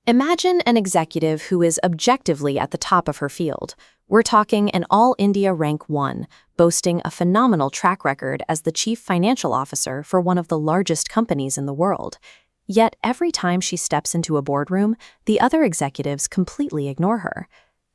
Imagine an executive who is objectively at the top of her field. We're talking an all-India rank 1, boasting a phenomenal track record as the chief financial officer for one of the largest companies in the world. Yet every time she steps into a boardroom, the other executives completely ignore her.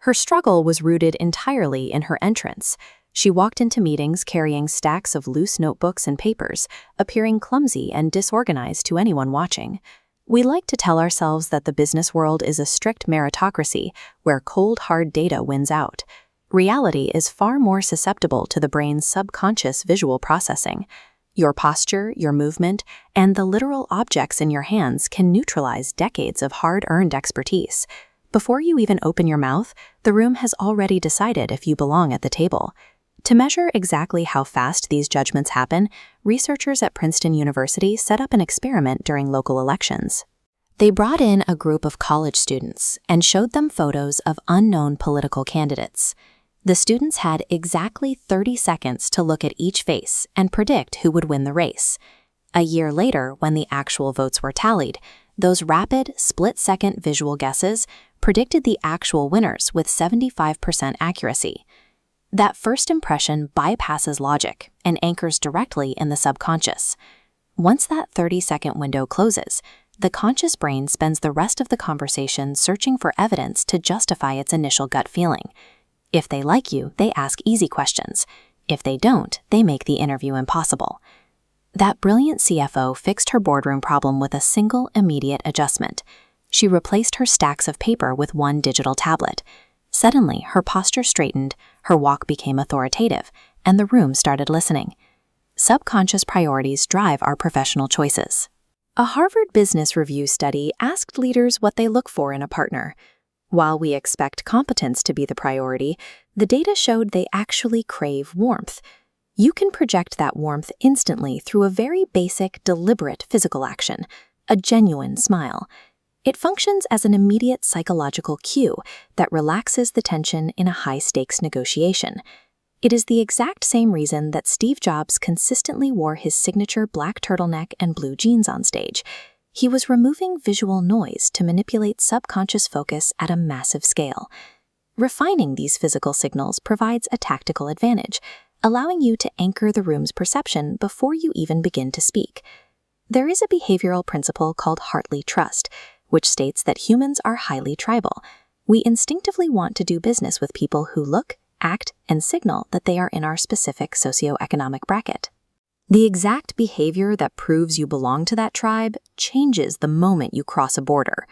Her struggle was rooted entirely in her entrance. She walked into meetings carrying stacks of loose notebooks and papers, appearing clumsy and disorganized to anyone watching. We like to tell ourselves that the business world is a strict meritocracy where cold, hard data wins out. Reality is far more susceptible to the brain's subconscious visual processing. Your posture, your movement, and the literal objects in your hands can neutralize decades of hard-earned expertise. Before you even open your mouth, the room has already decided if you belong at the table. To measure exactly how fast these judgments happen, researchers at Princeton University set up an experiment during local elections. They brought in a group of college students and showed them photos of unknown political candidates. The students had exactly 30 seconds to look at each face and predict who would win the race. A year later, when the actual votes were tallied, those rapid, split-second visual guesses predicted the actual winners with 75% accuracy. That first impression bypasses logic and anchors directly in the subconscious. Once that 30-second window closes, the conscious brain spends the rest of the conversation searching for evidence to justify its initial gut feeling. If they like you, they ask easy questions. If they don't, they make the interview impossible. That brilliant CFO fixed her boardroom problem with a single immediate adjustment. She replaced her stacks of paper with one digital tablet. Suddenly, her posture straightened, her walk became authoritative, and the room started listening. Subconscious priorities drive our professional choices. A Harvard Business Review study asked leaders what they look for in a partner. While we expect competence to be the priority, the data showed they actually crave warmth. You can project that warmth instantly through a very basic, deliberate physical action, a genuine smile. It functions as an immediate psychological cue that relaxes the tension in a high-stakes negotiation. It is the exact same reason that Steve Jobs consistently wore his signature black turtleneck and blue jeans on stage. He was removing visual noise to manipulate subconscious focus at a massive scale. Refining these physical signals provides a tactical advantage, allowing you to anchor the room's perception before you even begin to speak. There is a behavioral principle called Hartley trust, which states that humans are highly tribal. We instinctively want to do business with people who look, act, and signal that they are in our specific socioeconomic bracket. The exact behavior that proves you belong to that tribe changes the moment you cross a border.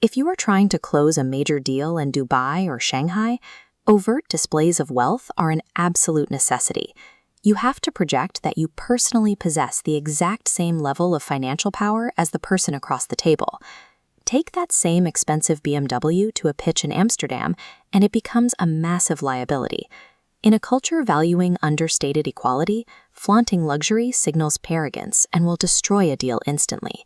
If you are trying to close a major deal in Dubai or Shanghai, overt displays of wealth are an absolute necessity. You have to project that you personally possess the exact same level of financial power as the person across the table. Take that same expensive BMW to a pitch in Amsterdam, and it becomes a massive liability. In a culture valuing understated equality, flaunting luxury signals arrogance and will destroy a deal instantly.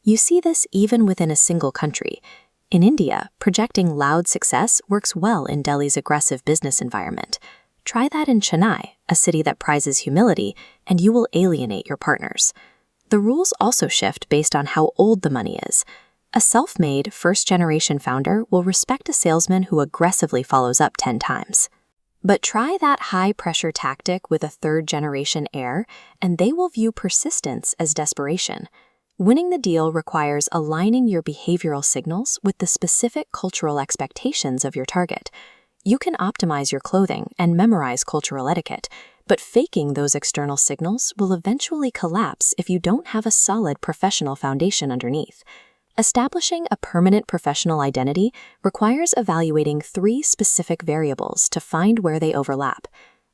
You see this even within a single country. In India, projecting loud success works well in Delhi's aggressive business environment. Try that in Chennai, a city that prizes humility, and you will alienate your partners. The rules also shift based on how old the money is. A self-made, first-generation founder will respect a salesman who aggressively follows up 10 times. But try that high-pressure tactic with a third-generation heir, and they will view persistence as desperation. Winning the deal requires aligning your behavioral signals with the specific cultural expectations of your target. You can optimize your clothing and memorize cultural etiquette, but faking those external signals will eventually collapse if you don't have a solid professional foundation underneath. Establishing a permanent professional identity requires evaluating 3 specific variables to find where they overlap.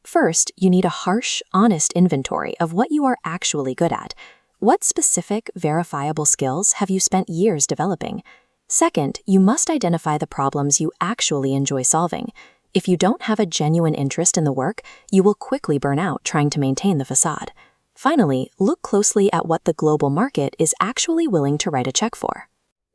First, you need a harsh, honest inventory of what you are actually good at. What specific, verifiable skills have you spent years developing? Second, you must identify the problems you actually enjoy solving. If you don't have a genuine interest in the work, you will quickly burn out trying to maintain the facade. Finally, look closely at what the global market is actually willing to write a check for.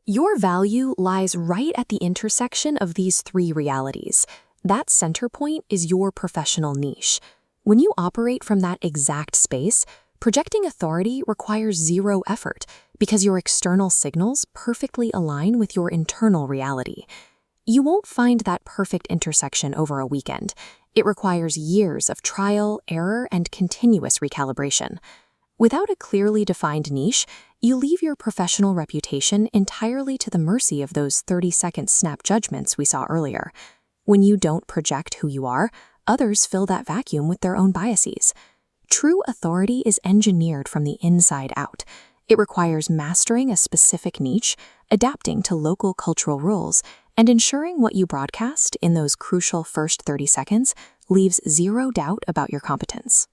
Your value lies right at the intersection of these 3 realities. That center point is your professional niche. When you operate from that exact space, Projecting authority requires zero effort because your external signals perfectly align with your internal reality. You won't find that perfect intersection over a weekend. It requires years of trial, error, and continuous recalibration. Without a clearly defined niche, you leave your professional reputation entirely to the mercy of those 30-second snap judgments we saw earlier. When you don't project who you are, others fill that vacuum with their own biases. True authority is engineered from the inside out. It requires mastering a specific niche, adapting to local cultural rules, and ensuring what you broadcast in those crucial first 30 seconds leaves zero doubt about your competence.